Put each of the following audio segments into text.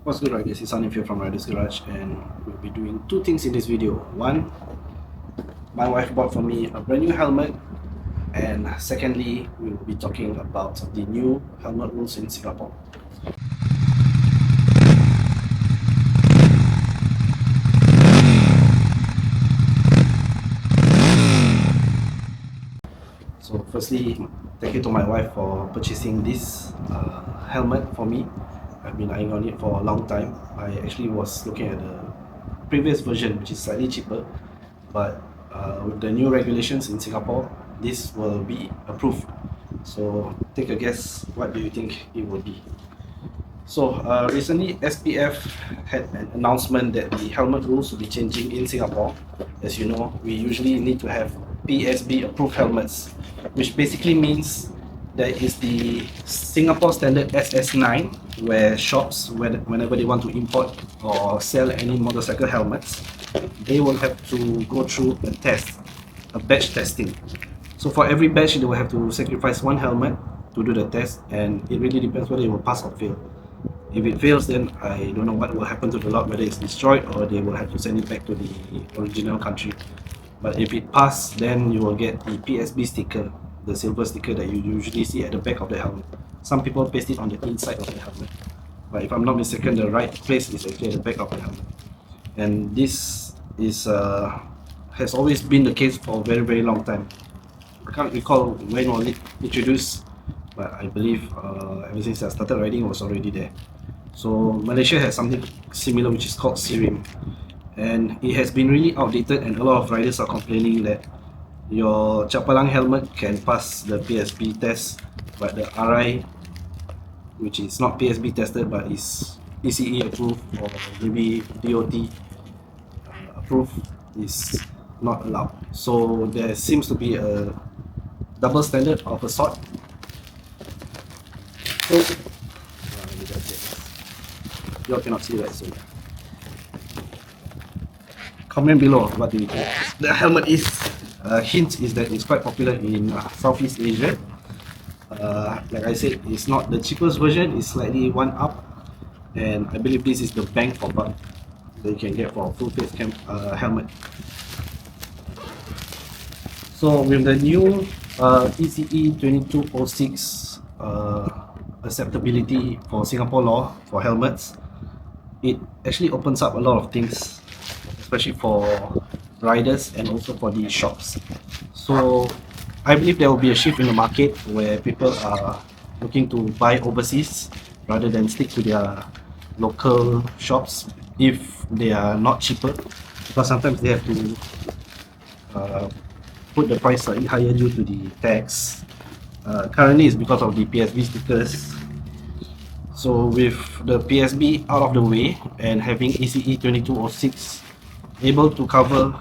What's good, riders? It's Sunny here from Riders Garage, and we'll be doing two things in this video. One, my wife bought for me a brand new helmet, and secondly, we'll be talking about the new helmet rules in Singapore. So firstly, thank you to my wife for purchasing this helmet for me. I've been eyeing on it for a long time. I actually was looking at the previous version, which is slightly cheaper, but with the new regulations in Singapore, this will be approved. So take a guess, what do you think it will be? So recently SPF had an announcement that the helmet rules will be changing in Singapore. As you know, we usually need to have PSB approved helmets, which basically means there is the Singapore standard SS9, where shops, whenever they want to import or sell any motorcycle helmets, they will have to go through a test, a batch testing. So for every batch, they will have to sacrifice one helmet to do the test, and it really depends whether it will pass or fail. If it fails, then I don't know what will happen to the lot, whether it's destroyed or they will have to send it back to the original country. But if it passes, then you will get the PSB sticker, the silver sticker that you usually see at the back of the helmet. Some people paste it on the inside of the helmet, but if I'm not mistaken, the right place is actually at the back of the helmet. And this is has always been the case for a very long time. I can't recall when was it introduced, but I believe ever since I started riding, it was already there. So Malaysia has something similar, which is called SIRIM, and it has been really outdated, and a lot of riders are complaining that your Chapalang helmet can pass the PSB test, but the RI, which is not PSB tested but is ECE approved or maybe DOT approved, is not allowed. So there seems to be a double standard of a sort. So you all cannot see that, so comment below what do you think the helmet is. Hint is that it's quite popular in Southeast Asia. Like I said, it's not the cheapest version, it's slightly one up, and I believe this is the bang for buck that you can get for a full face helmet. So with the new ECE 2206 acceptability for Singapore law for helmets, it actually opens up a lot of things, especially for riders and also for the shops. So I believe there will be a shift in the market where people are looking to buy overseas rather than stick to their local shops if they are not cheaper, because sometimes they have to put the price slightly higher due to the tax. Currently it's because of the PSB stickers. So with the PSB out of the way and having ECE 2206 able to cover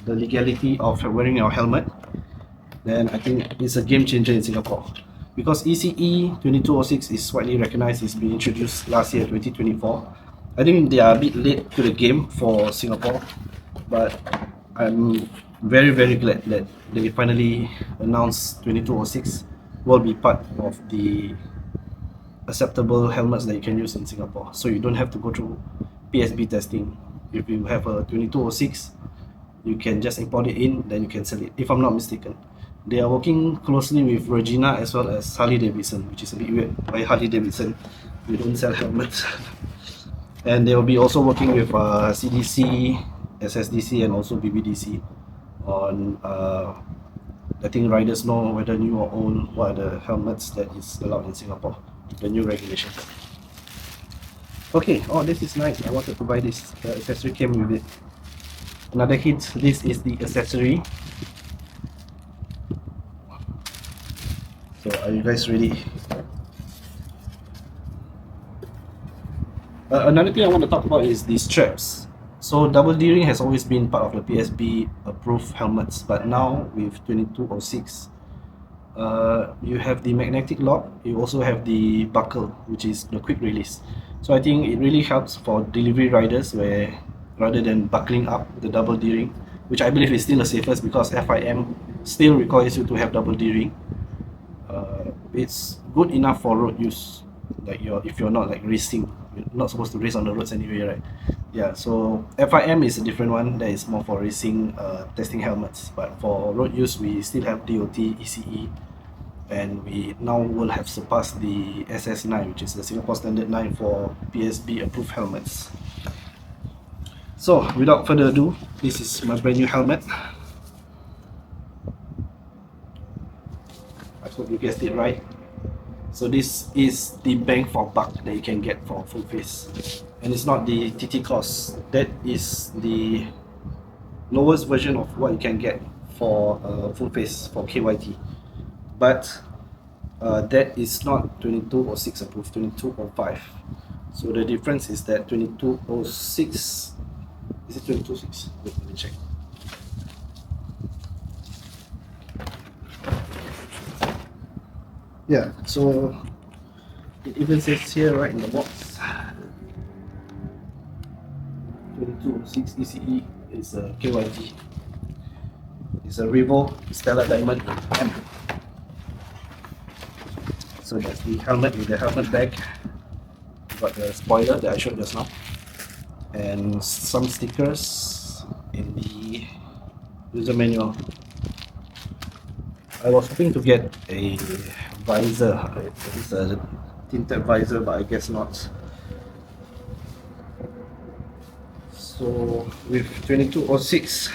the legality of wearing your helmet, then I think it's a game changer in Singapore. Because ECE 2206 is widely recognized, it's been introduced last year 2024. I think they are a bit late to the game for Singapore, but I'm very glad that they finally announced 2206 will be part of the acceptable helmets that you can use in Singapore, so you don't have to go through PSB testing. If you have a 2206, you can just import it in, then you can sell it, if I'm not mistaken. They are working closely with Regina as well as Harley Davidson, which is a bit weird. Why Harley Davidson? We don't sell helmets. And they will be also working with CDC, SSDC and also BBDC on I think riders know whether new or old, what are the helmets that is allowed in Singapore, the new regulations. Okay, oh, this is nice. I wanted to buy this. The accessory came with it. Another hint, this is the accessory. So are you guys ready? Another thing I want to talk about is the straps. So double D-ring has always been part of the PSB approved helmets, but now with 2206, you have the magnetic lock, you also have the buckle, which is the quick release. So I think it really helps for delivery riders, where rather than buckling up the double D-ring, which I believe is still the safest because FIM still requires you to have double D-ring, it's good enough for road use, like if you're not like racing You're not supposed to race on the roads anyway, right? Yeah, so FIM is a different one that is more for racing testing helmets, but for road use we still have DOT, ECE, and we now will have surpassed the SS9, which is the Singapore Standard 9 for PSB approved helmets. So without further ado, this is my brand new helmet. I hope you guessed it right. So this is the bang for buck that you can get for full face, and it's not the TT cost. That is the lowest version of what you can get for full face for KYT, but that is not 2206 approved, 2205. So the difference is that 2206, is it 2206? Wait, let me check. Yeah, so it even says here right in the box, 2206 ECE is a KYT. It's a Revo Stellar Diamond M. So that's the helmet with the helmet bag. Got the spoiler that I showed just now, and some stickers in the user manual. I was hoping to get a visor. It's a tinted visor, but I guess not. So with 2206,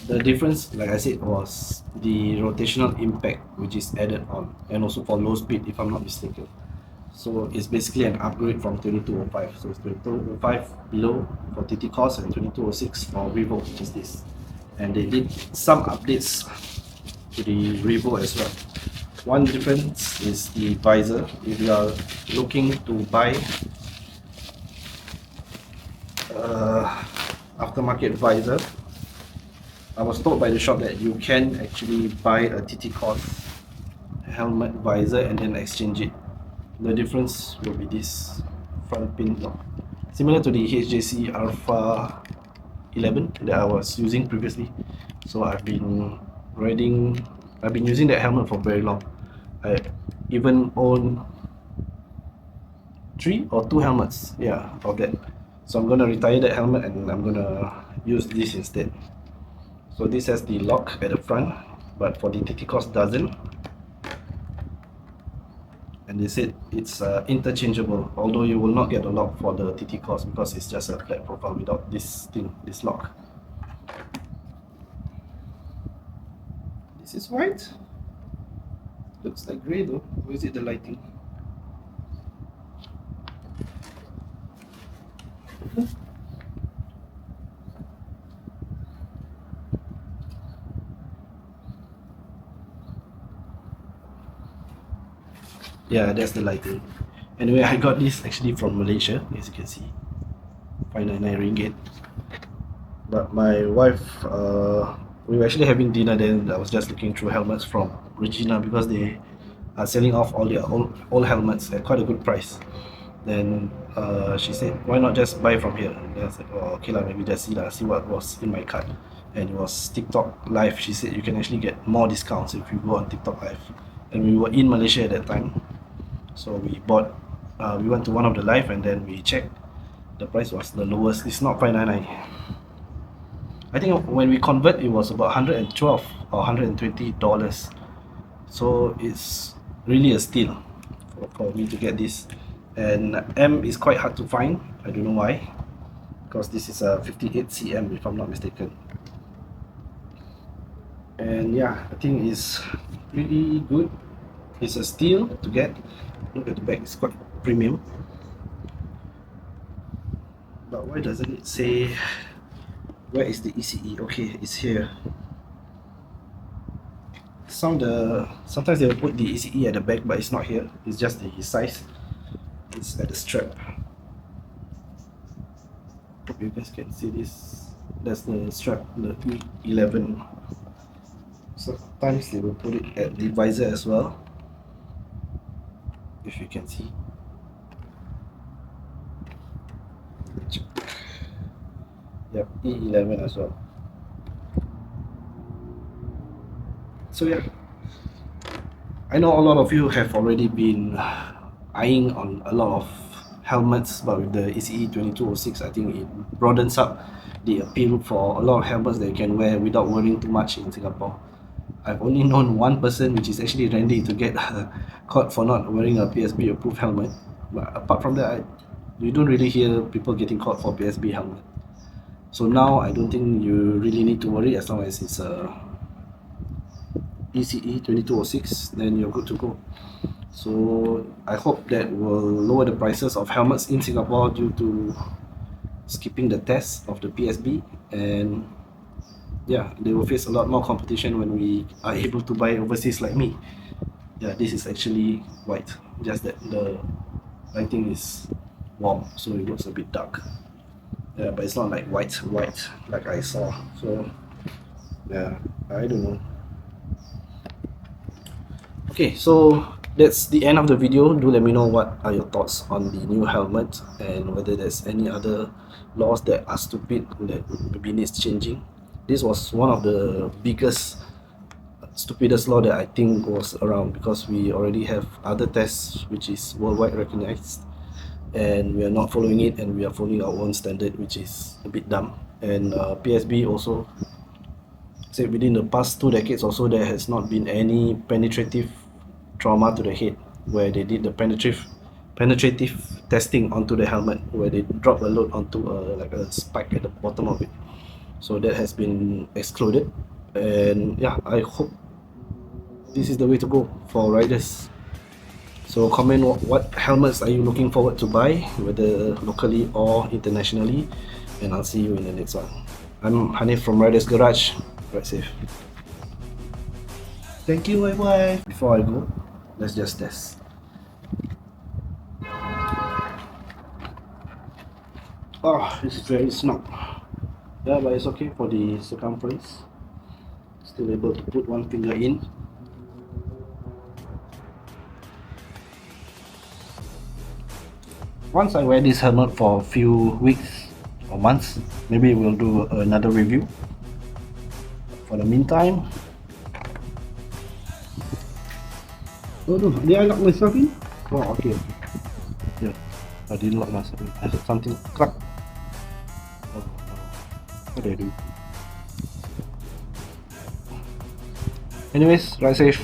the difference, like I said, was the rotational impact, which is added on, and also for low speed, if I'm not mistaken. So it's basically an upgrade from 2205. So it's 2205 below for TT cost and 2206 for Revo, which is this. And they did some updates to the Revo as well. One difference is the visor. If you are looking to buy aftermarket visor, I was told by the shop that you can actually buy a TT cost helmet visor and then exchange it. The difference will be this front pin lock, similar to the HJC Alpha 11 that I was using previously. So I've been using that helmet for very long. I even own 3 or 2 helmets, yeah, of that. So I'm gonna retire that helmet and I'm gonna use this instead. So this has the lock at the front, but for the TT cost doesn't. And they said it's interchangeable, although you will not get the lock for the TT cost because it's just a flat profile without this thing, this lock. This is white. Looks like grey though. Or is it the lighting? Yeah, that's the lighting. Anyway, I got this actually from Malaysia, as you can see, 599 ringgit. But my wife, we were actually having dinner then. I was just looking through helmets from Regina because they are selling off all their old helmets at quite a good price. Then she said, why not just buy from here? And I said, oh, okay lah, maybe just see what was in my cart. And it was TikTok Live. She said you can actually get more discounts if you go on TikTok Live. And we were in Malaysia at that time, so we bought. We went to one of the live and then we checked. The price was the lowest. It's not 599. I think when we convert, it was about $112 or $120. So it's really a steal for me to get this. And M is quite hard to find. I don't know why, because this is a 58 cm if I'm not mistaken. And yeah, I think it's really good. It's a steal to get. Look at the back, it's quite premium. But why doesn't it say where is the ECE? Okay, it's here. Sometimes they will put the ECE at the back, but it's not here. It's just the size. It's at the strap. Hope you guys can see this. That's the strap, the E11. Sometimes they will put it at the visor as well, if you can see. Yep, E11 as well. So yeah, I know a lot of you have already been eyeing on a lot of helmets, but with the ECE2206, I think it broadens up the appeal for a lot of helmets that you can wear without worrying too much in Singapore. I've only known one person, which is actually Randy, to get caught for not wearing a PSB approved helmet. But apart from that, you don't really hear people getting caught for PSB helmet. So now I don't think you really need to worry, as long as it's a ECE2206, then you're good to go. So I hope that will lower the prices of helmets in Singapore due to skipping the test of the PSB, and yeah, they will face a lot more competition when we are able to buy overseas like me. Yeah, this is actually white, just that the lighting is warm, so it looks a bit dark. Yeah, but it's not like white like I saw. So yeah, I don't know. Okay, so that's the end of the video. Do let me know what are your thoughts on the new helmet, and whether there's any other laws that are stupid that maybe needs changing. This was one of the biggest stupidest law that I think was around, because we already have other tests which is worldwide recognized, and we are not following it, and we are following our own standard, which is a bit dumb. And PSB also said within the past 2 decades or so, there has not been any penetrative trauma to the head, where they did the penetrative testing onto the helmet, where they drop a load onto like a spike at the bottom of it. So that has been excluded, and yeah, I hope this is the way to go for riders. So comment what helmets are you looking forward to buy, whether locally or internationally, and I'll see you in the next one. I'm Hanif from Riders Garage. Ride safe. Thank you, bye. Before I go, let's just test. Oh, it's very snug. Yeah, but it's okay for the circumference. Still able to put one finger in. Once I wear this helmet for a few weeks or months, maybe we'll do another review. For the meantime, oh no, did I lock myself in? Oh, okay. Yeah, I didn't lock myself in. I heard something crack. Oh, no. What did I do? Anyways, ride safe.